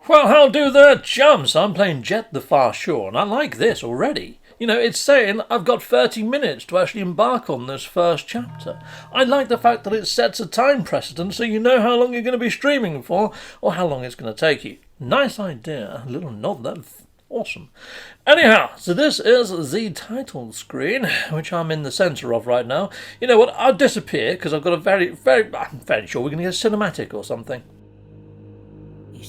Well, how do there, chums? I'm playing Jett the Far Shore, and I like this already. You know, it's saying I've got 30 minutes to actually embark on this first chapter. I like the fact that it sets a time precedent so you know how long you're going to be streaming for, or how long it's going to take you. Nice idea. A little nod there. Awesome. Anyhow, so this is the title screen, which I'm in the centre of right now. You know what? I'll disappear because I've got I'm very sure we're going to get cinematic or something. If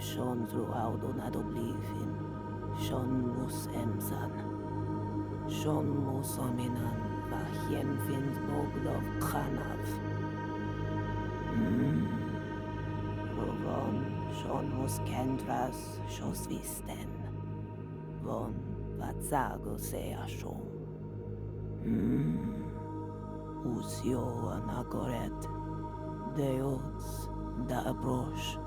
Sean throughout not oblivion, Sean mus emsan. Sean mus ominan, vahien fins boglov khanav. Rovon, Sean mus kendras, shos visten. Von, vatzago sea shon. Usio anagoret, deots, da approach.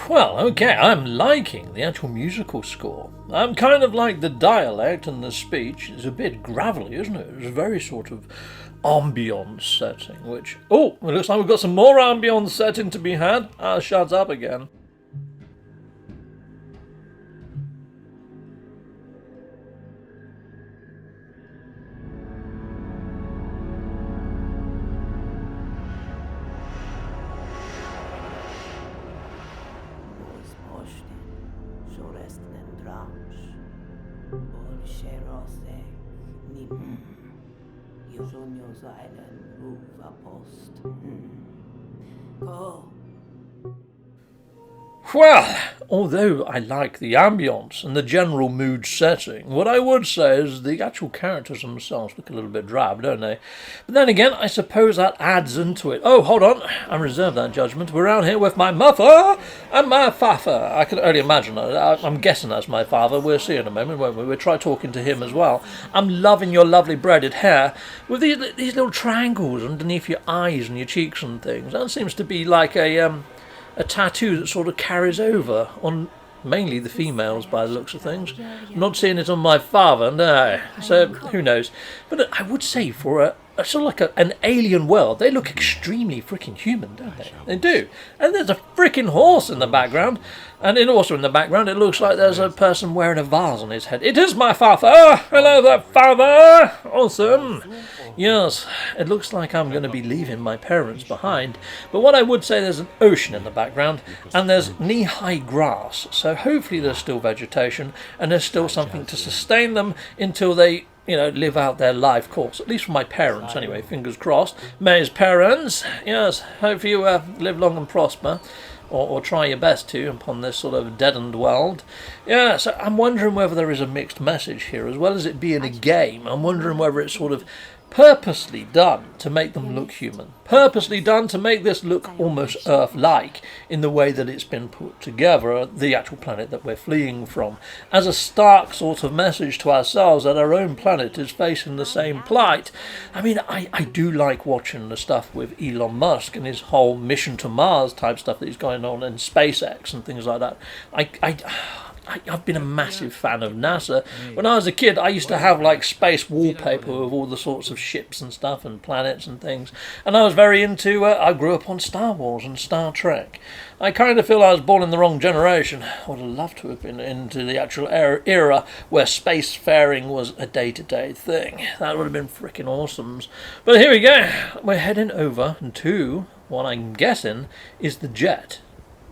Well, okay, I'm liking the actual musical score. I'm kind of like the dialect and the speech. It's a bit gravelly, isn't it? It's a very sort of ambience setting, which... Oh, it looks like we've got some more ambience setting to be had. Shut up again. Go. Well, although I like the ambience and the general mood setting, what I would say is the actual characters themselves look a little bit drab, don't they? But then again, I suppose that adds into it. Oh, hold on, I reserve that judgment. We're out here with my mother and my father. I can only imagine. I'm guessing that's my father. We'll see in a moment, won't we? We'll try talking to him as well. I'm loving your lovely braided hair with these little triangles underneath your eyes and your cheeks and things. That seems to be like a tattoo that sort of carries over on mainly the females by the looks of things. I'm not seeing it on my father, no. So, who knows. But I would say for a sort of like an alien world, they look extremely freaking human, don't they? They do. And there's a freaking horse in the background. And also in the background, it looks like there's a person wearing a vase on his head. It is my father! Hello there, father! Awesome! Yes, it looks like I'm going to be leaving my parents behind. But what I would say, there's an ocean in the background, and there's knee-high grass. So hopefully there's still vegetation, and there's still something to sustain them until they, live out their life course. At least for my parents, anyway. Fingers crossed. May's parents, yes, hope you live long and prosper. Or try your best to upon this sort of deadened world. Yeah, so I'm wondering whether there is a mixed message here, as well as it being a game. I'm wondering whether it's sort of purposely done to make them look human. Purposely done to make this look almost Earth-like in the way that it's been put together, the actual planet that we're fleeing from, as a stark sort of message to ourselves that our own planet is facing the same plight. I mean, I do like watching the stuff with Elon Musk and his whole mission to Mars type stuff that he's going on in SpaceX and things like that. I've been a massive fan of NASA. When I was a kid, I used to have like space wallpaper with all the sorts of ships and stuff and planets and things. And I was very into, I grew up on Star Wars and Star Trek. I kind of feel I was born in the wrong generation. I would have loved to have been into the actual era where spacefaring was a day-to-day thing. That would have been freaking awesome. But here we go. We're heading over to what I'm guessing is the Jett.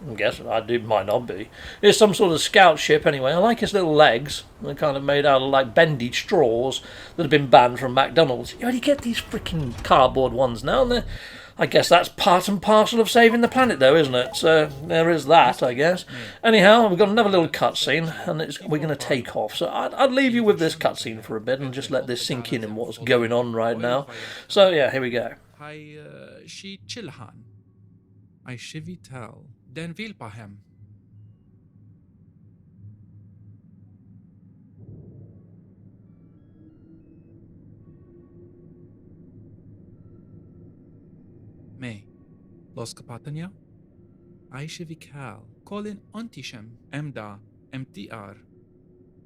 I'm guessing it might not be. It's some sort of scout ship anyway. I like his little legs. They're kind of made out of like bendy straws that have been banned from McDonald's. You only get these freaking cardboard ones now, and I guess that's part and parcel of saving the planet, though, isn't it? So there is that, I guess. Anyhow, we've got another little cutscene, and we're going to take off. So I'd leave you with this cutscene for a bit and just let this sink in what's going on right now. So yeah, here we go. She chilhan. I shivital. Den vill på hem. May. Los kapatanya? Aisha vikal. Colin ontishem. Emda. MTR.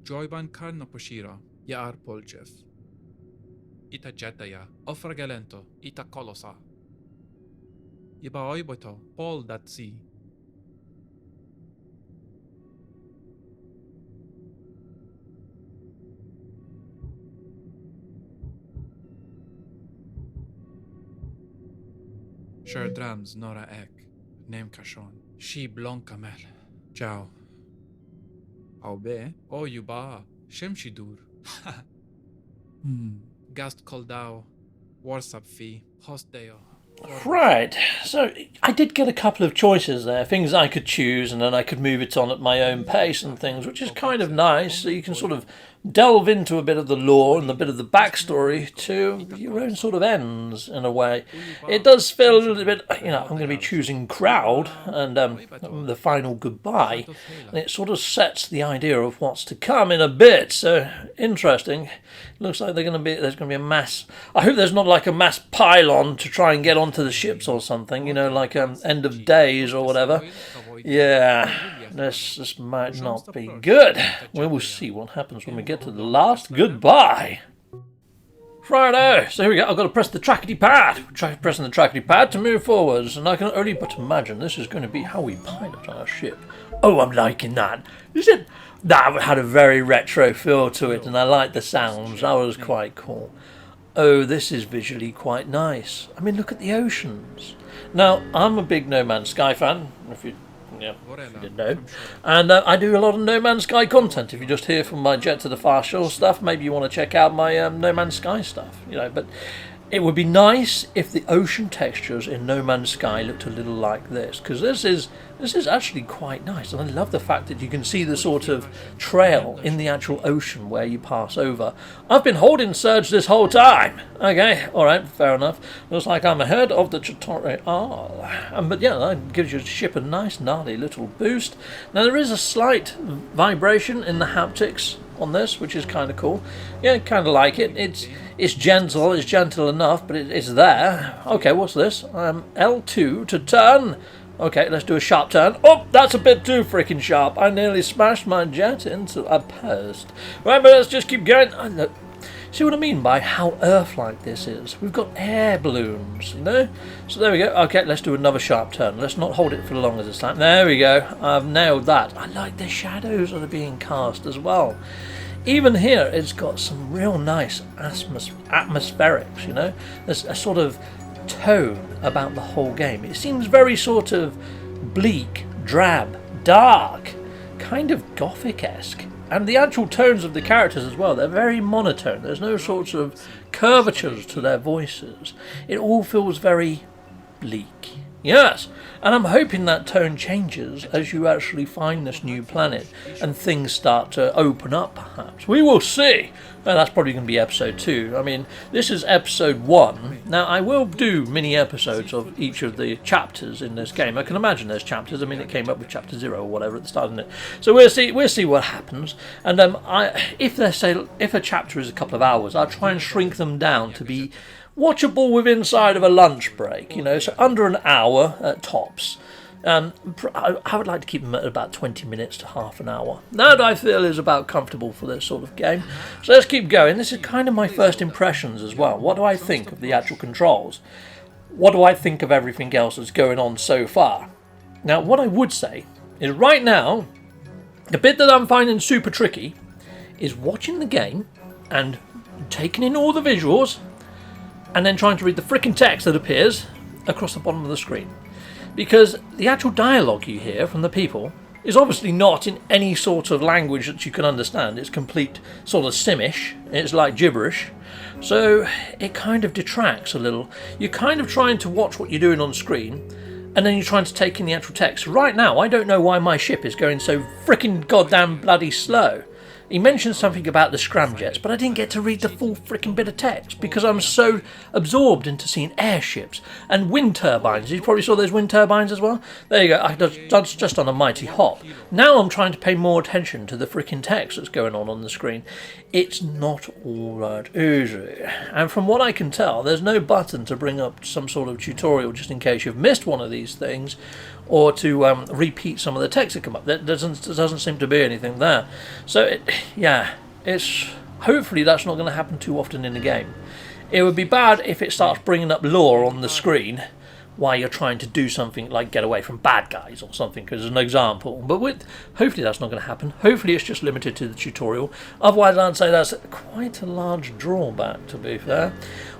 Joyban karna poshira. Yaar poljev. ita jetaya, ofragalento, ita kolosa. Iba oiboto, pol datsi. Drams nora ek, nem kashon, shi blon kamel. Ciao. Au be, o yuba, shemshidur. Gast koldao, warsap fi, hostdeo. Right, so I did get a couple of choices there, things I could choose, and then I could move it on at my own pace and things, which is kind of nice, so you can sort of delve into a bit of the lore and a bit of the backstory to your own sort of ends, in a way. It does feel a little bit, I'm going to be choosing crowd and the final goodbye, and it sort of sets the idea of what's to come in a bit, so interesting. Looks like there's going to be a mass. I hope there's not like a mass pylon to try and get onto the ships or something, like end of days or whatever. Yeah, this might not be good. We will see what happens when we get to the last goodbye. Righto, so here we go. I've got to press the trackety pad. Pressing the trackety pad to move forwards, and I can only but imagine this is going to be how we pilot our ship. Oh, I'm liking that. That had a very retro feel to it, and I like the sounds. That was quite cool. Oh, this is visually quite nice. I mean, look at the oceans. Now, I'm a big No Man's Sky fan, if you didn't know. And I do a lot of No Man's Sky content. If you just hear from my Jett to the Far Shore stuff, maybe you want to check out my No Man's Sky stuff. But it would be nice if the ocean textures in No Man's Sky looked a little like this, because this is actually quite nice, and I love the fact that you can see the sort of trail in the actual ocean where you pass over. I've been holding surge this whole time. Okay, alright, fair enough. Looks like I'm ahead of the tutorial. But yeah, that gives your ship a nice gnarly little boost. Now there is a slight vibration in the haptics on this, which is kind of cool. Yeah, kind of like it. It's gentle enough, but it's there. Okay, what's this? L2 to turn. Okay, let's do a sharp turn. Oh, that's a bit too freaking sharp. I nearly smashed my Jett into a post. Right, but let's just keep going. See what I mean by how Earth-like this is? We've got air balloons, So there we go. Okay, let's do another sharp turn. Let's not hold it for long as it's time. There we go. I've nailed that. I like the shadows that are being cast as well. Even here, it's got some real nice atmospherics, There's a sort of tone about the whole game. It seems very sort of bleak, drab, dark, kind of gothic-esque. And the actual tones of the characters as well, they're very monotone. There's no sorts of curvatures to their voices. It all feels very bleak. Yes, and I'm hoping that tone changes as you actually find this new planet and things start to open up, perhaps. We will see. Well, that's probably going to be episode 2. I mean, this is episode 1. Now, I will do mini episodes of each of the chapters in this game. I can imagine there's chapters. I mean, it came up with chapter 0 or whatever at the start, didn't it? So we'll see what happens. And if a chapter is a couple of hours, I'll try and shrink them down to be watchable within inside of a lunch break, so under an hour at tops. I would like to keep them at about 20 minutes to half an hour. That I feel is about comfortable for this sort of game. So let's keep going. This is kind of my first impressions as well. What do I think of the actual controls? What do I think of everything else that's going on so far? Now, what I would say is right now, the bit that I'm finding super tricky is watching the game and taking in all the visuals and then trying to read the frickin' text that appears across the bottom of the screen. Because the actual dialogue you hear from the people is obviously not in any sort of language that you can understand. It's complete sort of Simish. It's like gibberish. So it kind of detracts a little. You're kind of trying to watch what you're doing on screen, and then you're trying to take in the actual text. Right now, I don't know why my ship is going so frickin' goddamn bloody slow. He mentioned something about the scramjets, but I didn't get to read the full frickin' bit of text because I'm so absorbed into seeing airships and wind turbines. You probably saw those wind turbines as well. There you go. That's just on a mighty hop. Now I'm trying to pay more attention to the frickin' text that's going on the screen. It's not all that easy. And from what I can tell, there's no button to bring up some sort of tutorial just in case you've missed one of these things, or to repeat some of the text that come up. There doesn't seem to be anything there. So, hopefully that's not going to happen too often in the game. It would be bad if it starts bringing up lore on the screen while you're trying to do something like get away from bad guys or something, because as an example. But hopefully that's not going to happen. Hopefully it's just limited to the tutorial. Otherwise I'd say that's quite a large drawback, to be fair.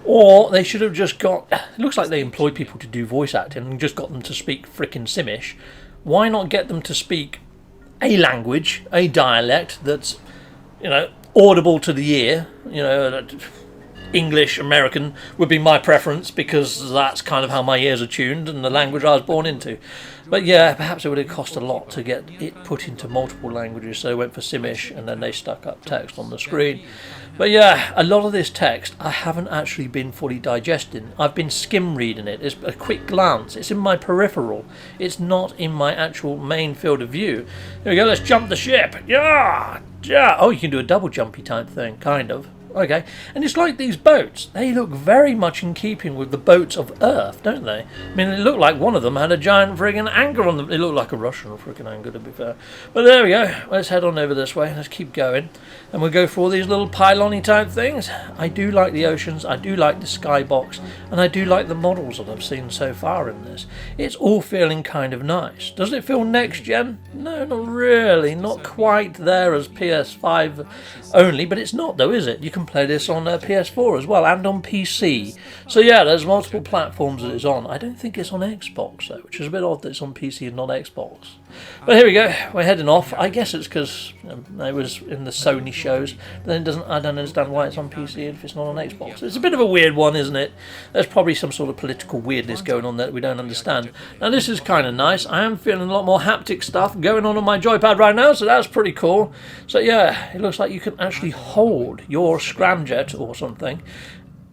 Or they should have just got... It looks like they employ people to do voice acting and just got them to speak frickin' Simish. Why not get them to speak a language, a dialect that's, audible to the ear, English, American would be my preference, because that's kind of how my ears are tuned and the language I was born into. But yeah, perhaps it would have cost a lot to get it put into multiple languages, so they went for Simish and then they stuck up text on the screen. But yeah, a lot of this text I haven't actually been fully digesting. I've been skim reading it. It's a quick glance. It's in my peripheral. It's not in my actual main field of view. Here we go, let's jump the ship. Yeah! Yeah! Oh, you can do a double jumpy type thing, kind of. Okay, and it's like these boats. They look very much in keeping with the boats of Earth, don't they? I mean, it looked like one of them had a giant friggin' anchor on them. It looked like a Russian friggin' anchor, to be fair. But there we go. Let's head on over this way. Let's keep going. And we'll go for all these little pylon-y type things. I do like the oceans. I do like the skybox. And I do like the models that I've seen so far in this. It's all feeling kind of nice. Does it feel next-gen? No, not really. Not quite there as PS5 only. But it's not, though, is it? You can play this on PS4 as well, and on PC. So yeah, there's multiple platforms that it's on. I don't think it's on Xbox though, which is a bit odd that it's on PC and not Xbox. But here we go, we're heading off. I guess it's because it was in the Sony shows. Then I don't understand why it's on PC if it's not on Xbox. It's a bit of a weird one, isn't it? There's probably some sort of political weirdness going on there that we don't understand. Now this is kind of nice. I am feeling a lot more haptic stuff going on my joypad right now, so that's pretty cool. So yeah, it looks like you can actually hold your scramjet or something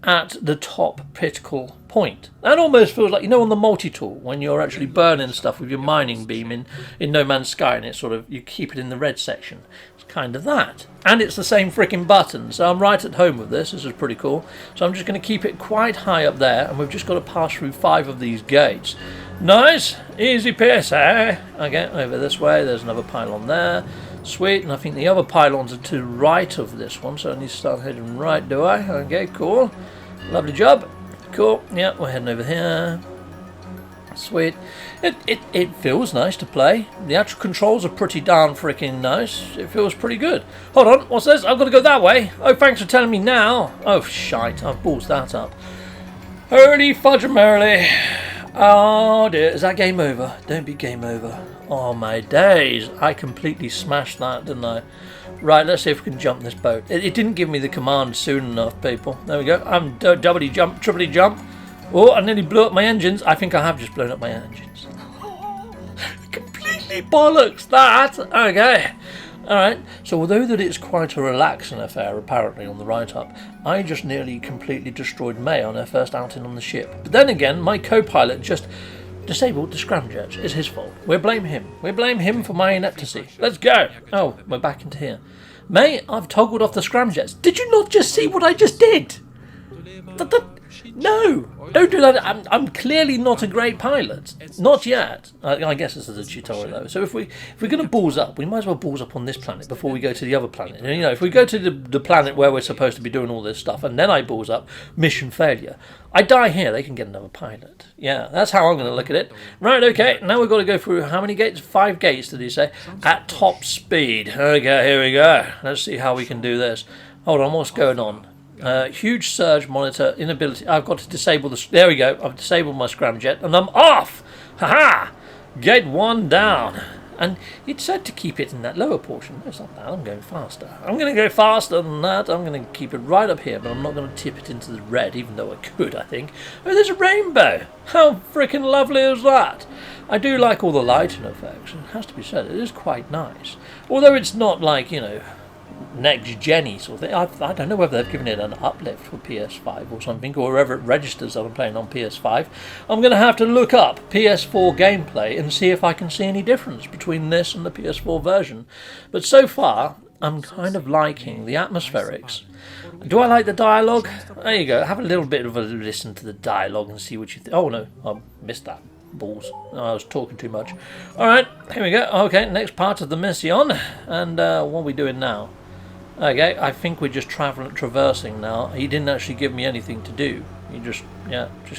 at the top critical point. That almost feels like, on the multi-tool, when you're actually burning stuff with your mining beam in No Man's Sky, and it's sort of, you keep it in the red section. It's kind of that. And it's the same freaking button, so I'm right at home with this. This is pretty cool. So I'm just going to keep it quite high up there, and we've just got to pass through 5 of these gates. Nice, easy piss, eh? Okay, over this way, there's another pylon there. Sweet, and I think the other pylons are to the right of this one, so I need to start heading right, do I? Okay, cool. Lovely job. Cool. Yeah, we're heading over here. Sweet. It feels nice to play. The actual controls are pretty darn freaking nice. It feels pretty good. Hold on, what's this? I've got to go that way. Oh, thanks for telling me now. Oh, shite, I've ballsed that up. Holy fudge merrily. Oh dear, is that game over? Don't be game over. Oh my days, I completely smashed that, didn't I? Right, let's see if we can jump this boat. It didn't give me the command soon enough, people. There we go. I'm doubly jump, triply jump. Oh, I nearly blew up my engines. I think I have just blown up my engines. Completely bollocks that. Okay. Alright, so although that it's quite a relaxing affair apparently on the write up, I just nearly completely destroyed May on her first outing on the ship. But then again, my co-pilot just disabled the scramjet. It's his fault. We blame him. We blame him for my ineptity. Let's go. Oh, we're back into here. May, I've toggled off the scramjets. Did you not just see what I just did? No, don't do that. I'm clearly not a great pilot. Not yet. I guess this is a tutorial though. So if we're going to balls up, we might as well balls up on this planet before we go to the other planet. And, if we go to the planet where we're supposed to be doing all this stuff, and then I balls up, mission failure. I die here, they can get another pilot. Yeah, that's how I'm going to look at it. Right, okay, now we've got to go through how many gates? 5 gates, did he say? At top speed. Okay, here we go. Let's see how we can do this. Hold on, what's going on? Huge surge monitor, inability. I've got to disable the... There we go. I've disabled my scramjet and I'm off! Haha! Gate 1 down. And it said to keep it in that lower portion. No, it's not that. I'm going faster. I'm going to go faster than that. I'm going to keep it right up here, but I'm not going to tip it into the red, even though I could, I think. Oh, there's a rainbow! How freaking lovely is that? I do like all the lighting effects. It has to be said, it is quite nice. Although it's not like, next-gen-y sort of thing. I don't know whether they've given it an uplift for PS5 or something, or wherever it registers that I'm playing on PS5. I'm going to have to look up PS4 gameplay and see if I can see any difference between this and the PS4 version. But so far, I'm kind of liking the atmospherics. Do I like the dialogue? There you go. Have a little bit of a listen to the dialogue and see what you think. Oh no, I missed that. Balls. I was talking too much. Alright, here we go. Okay, next part of the mission. And what are we doing now? Okay, I think we're just traversing now. He didn't actually give me anything to do. He just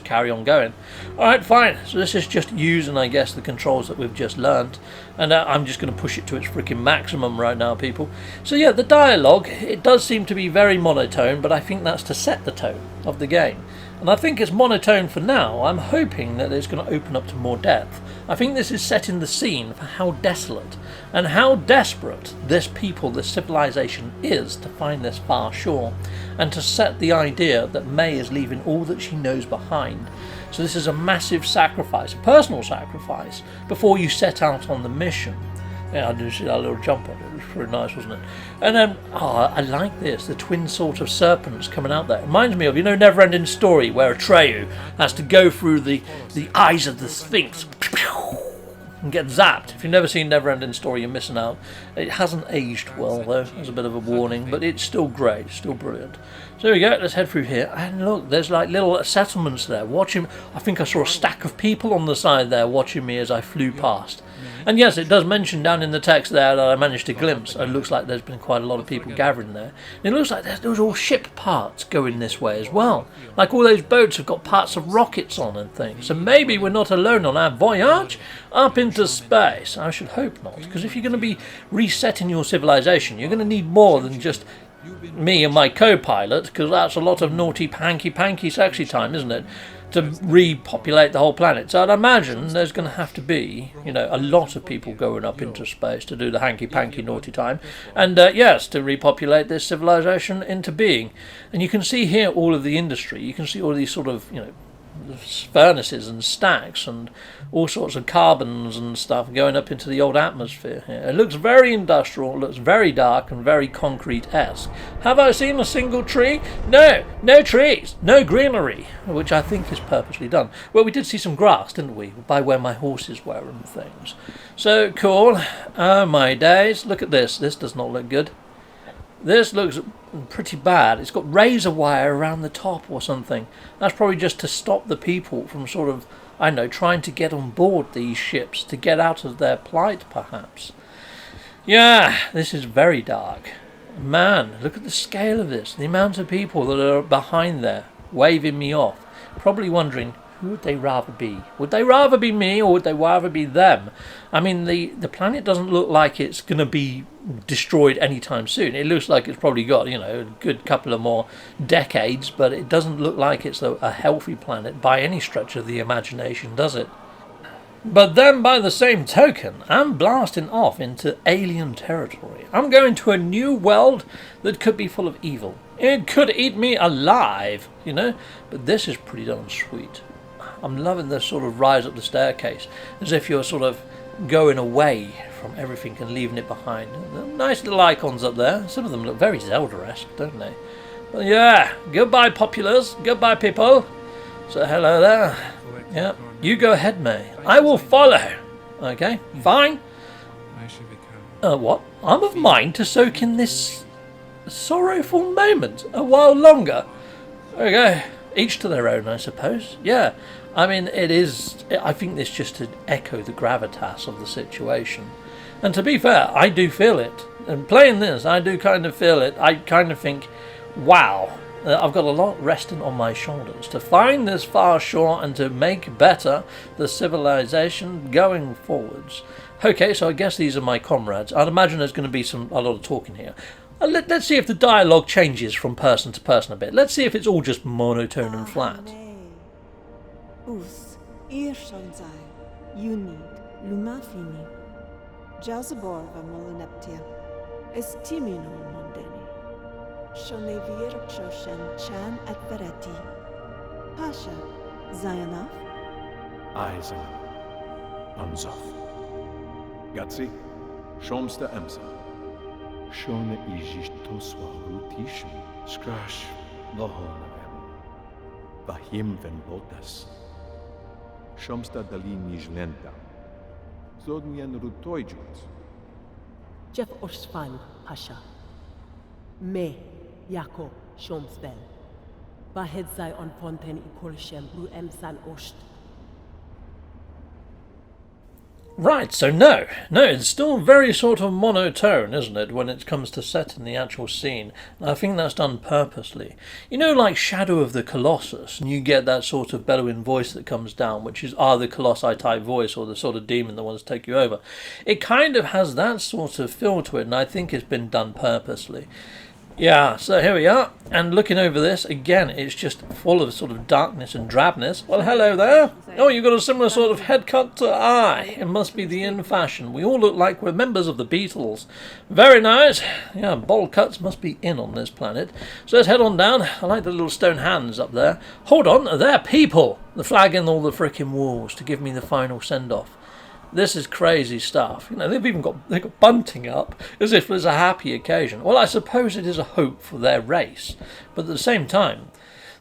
carry on going. Alright, fine. So this is just using, I guess, the controls that we've just learned. And I'm just going to push it to its freaking maximum right now, people. So yeah, the dialogue, it does seem to be very monotone, but I think that's to set the tone of the game. And I think it's monotone for now. I'm hoping that it's going to open up to more depth. I think this is setting the scene for how desolate and how desperate this people, this civilization is to find this far shore, and to set the idea that May is leaving all that she knows behind. So this is a massive sacrifice, a personal sacrifice, before you set out on the mission. Yeah, I did see that little jump on it. It was pretty nice, wasn't it? And then, I like this. The twin sort of serpents coming out there. It reminds me of, Neverending Story, where Atreyu has to go through the eyes of the Sphinx and get zapped. If you've never seen Neverending Story, you're missing out. It hasn't aged well, though. There's a bit of a warning, but it's still great. It's still brilliant. So here we go. Let's head through here. And look, there's like little settlements there. Watching. I think I saw a stack of people on the side there watching me as I flew past. And yes, it does mention down in the text there that I managed to glimpse. It looks like there's been quite a lot of people gathering there. And it looks like there's all ship parts going this way as well. Like all those boats have got parts of rockets on and things. So maybe we're not alone on our voyage up into space. I should hope not. Because if you're going to be resetting your civilization, you're going to need more than just me and my co-pilot. Because that's a lot of naughty, hanky-panky sexy time, isn't it? To repopulate the whole planet. So I'd imagine there's going to have to be, a lot of people going up into space to do the hanky-panky naughty time. And yes, to repopulate this civilization into being. And you can see here all of the industry. You can see all these sort of, furnaces and stacks and all sorts of carbons and stuff going up into the old atmosphere here. It looks very industrial, it looks very dark and very concrete-esque. Have I seen a single tree? No trees, no greenery, which I think is purposely done. Well, we did see some grass, didn't we, by where my horses were and things. So cool. Oh my days, look at this. This does not look good. This looks pretty bad. It's got razor wire around the top or something. That's probably just to stop the people from sort of, trying to get on board these ships to get out of their plight, perhaps. Yeah, this is very dark. Man, look at the scale of this. The amount of people that are behind there, waving me off. Probably wondering, who would they rather be? Would they rather be me or would they rather be them? I mean, the planet doesn't look like it's going to be destroyed anytime soon. It looks like it's probably got, a good couple of more decades, but it doesn't look like it's a healthy planet by any stretch of the imagination, does it? But then, by the same token, I'm blasting off into alien territory. I'm going to a new world that could be full of evil. It could eat me alive, But this is pretty darn sweet. I'm loving this sort of rise up the staircase, as if you're sort of going away from everything and leaving it behind. Nice little icons up there. Some of them look very Zelda-esque, don't they? But yeah, goodbye populars, goodbye people. So hello there. Yeah, you go ahead, May. I will follow. Okay, fine. What? I'm of mind to soak in this sorrowful moment a while longer. Okay, each to their own, I suppose. Yeah. I mean, I think this just to echo the gravitas of the situation. And to be fair, I do feel it. And playing this, I do kind of feel it. I kind of think, wow, I've got a lot resting on my shoulders to find this far shore and to make better the civilization going forwards. Okay, so I guess these are my comrades. I'd imagine there's going to be a lot of talking here. Let's see if the dialogue changes from person to person a bit. Let's see if it's all just monotone and flat. Us, Irshonzai, Unid, Lumafini, Jalzabor va Molineptia, Estimino Mondeni, Shonevir Shoshen Chan at Vereti, Pasha, Zionov, Eisen, Anzov, Gatsi, Shomsta Emsa, Shone Ijistoswa Rutishim, Skrash, Lohonavem, Vahim Ven Botas. Shomsta Dalin Nijlenta. Zodnien Rutoijut. Jeff Oshvan, Pasha. Me, Yako, Shomsvel. Vahed sei on Fontaine Ikolshem, Ru Emsan Osht. Right, so no, it's still very sort of monotone, isn't it, when it comes to setting the actual scene, and I think that's done purposely. You know, like Shadow of the Colossus, and you get that sort of bellowing voice that comes down, which is either Colossi type voice or the sort of demon that wants to take you over. It kind of has that sort of feel to it, and I think it's been done purposely. Yeah, so here we are, and looking over this, again, it's just full of sort of darkness and drabness. Well, hello there. Oh, you've got a similar sort of head cut to I. It must be the in fashion. We all look like we're members of the Beatles. Very nice. Yeah, bowl cuts must be in on this planet. So let's head on down. I like the little stone hands up there. Hold on, they're people. The flag in all the frickin' walls to give me the final send-off. This is crazy stuff. You know, they've got bunting up as if there's a happy occasion. Well, I suppose it is a hope for their race, but at the same time,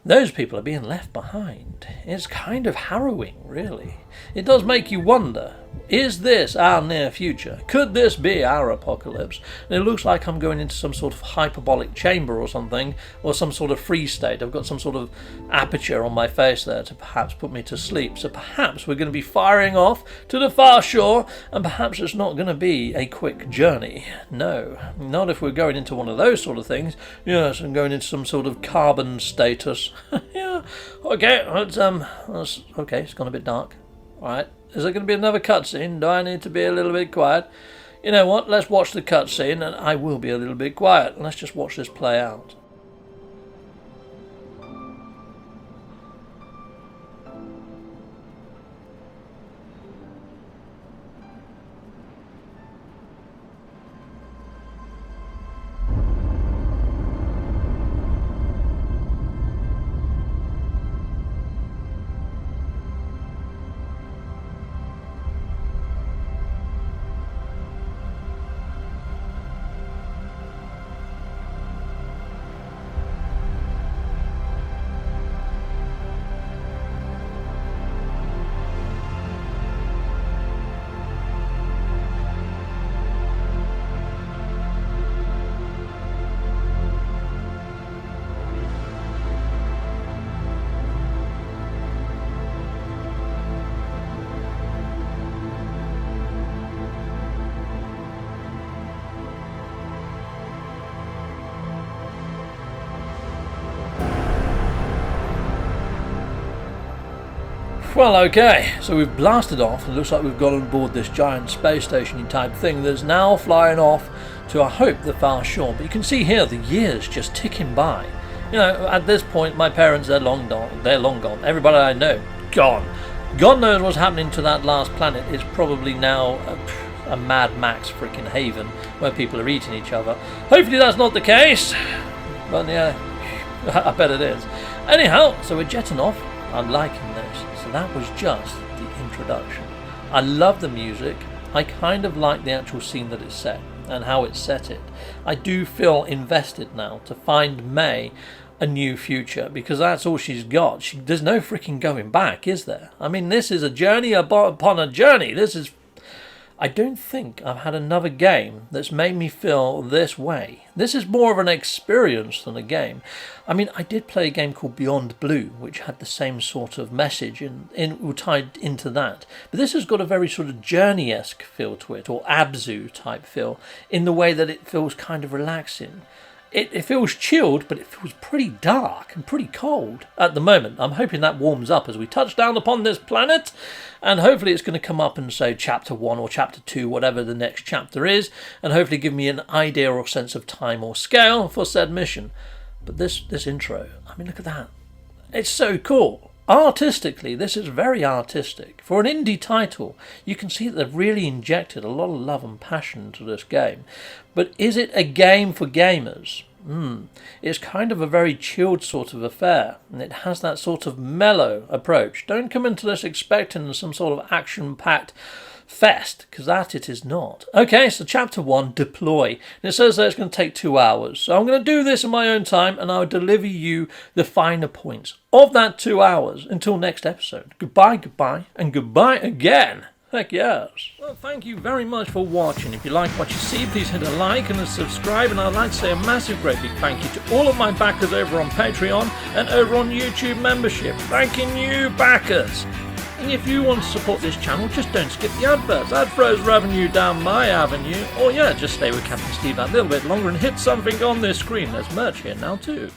those people are being left behind. It's kind of harrowing, really. It does make you wonder, is this our near future? Could this be our apocalypse? And it looks like I'm going into some sort of hyperbolic chamber or something, or some sort of freeze state. I've got some sort of aperture on my face there to perhaps put me to sleep. So perhaps we're going to be firing off to the far shore, and perhaps it's not going to be a quick journey. No, not if we're going into one of those sort of things. Yes, I'm going into some sort of carbon status. Yeah, okay, okay, it's gone a bit dark. Alright, is there going to be another cutscene? Do I need to be a little bit quiet? You know what, let's watch the cutscene and I will be a little bit quiet. Let's just watch this play out. Well, okay, so we've blasted off. It looks like we've got on board this giant space station type thing that's now flying off to, I hope, the far shore. But you can see here the years just ticking by. You know, at this point, my parents, they're long gone. Everybody I know, gone. God knows what's happening to that last planet. It's probably now a Mad Max freaking haven where people are eating each other. Hopefully that's not the case. But yeah, I bet it is. Anyhow, so we're jetting off. I'm liking this. So that was just the introduction. I love the music. I kind of like the actual scene that it's set and how it set it. I do feel invested now to find May a new future, because that's all she's got. There's no freaking going back, is there? I mean, this is a journey upon a journey. I don't think I've had another game that's made me feel this way. This is more of an experience than a game. I mean, I did play a game called Beyond Blue, which had the same sort of message tied into that. But this has got a very sort of journey-esque feel to it, or Abzu type feel, in the way that it feels kind of relaxing. It feels chilled, but it feels pretty dark and pretty cold at the moment. I'm hoping that warms up as we touch down upon this planet, and hopefully it's going to come up and say Chapter 1 or Chapter 2, whatever the next chapter is, and hopefully give me an idea or sense of time or scale for said mission. But this intro, I mean, look at that. It's so cool. Artistically, this is very artistic. For an indie title, you can see that they've really injected a lot of love and passion into this game. But is it a game for gamers? It's kind of a very chilled sort of affair, and it has that sort of mellow approach. Don't come into this expecting some sort of action-packed fest, because that it is not. Okay, so Chapter 1, Deploy. And it says that it's going to take 2 hours. So I'm going to do this in my own time, and I'll deliver you the finer points of that 2 hours. Until next episode. Goodbye, and goodbye again. Heck yes. Well, thank you very much for watching. If you like what you see, please hit a like and a subscribe. And I'd like to say a massive, great big thank you to all of my backers over on Patreon and over on YouTube membership. Thanking you, backers. And if you want to support this channel, just don't skip the adverts. That throws revenue down my avenue. Or yeah, just stay with Captain Steve that little bit longer and hit something on this screen. There's merch here now too.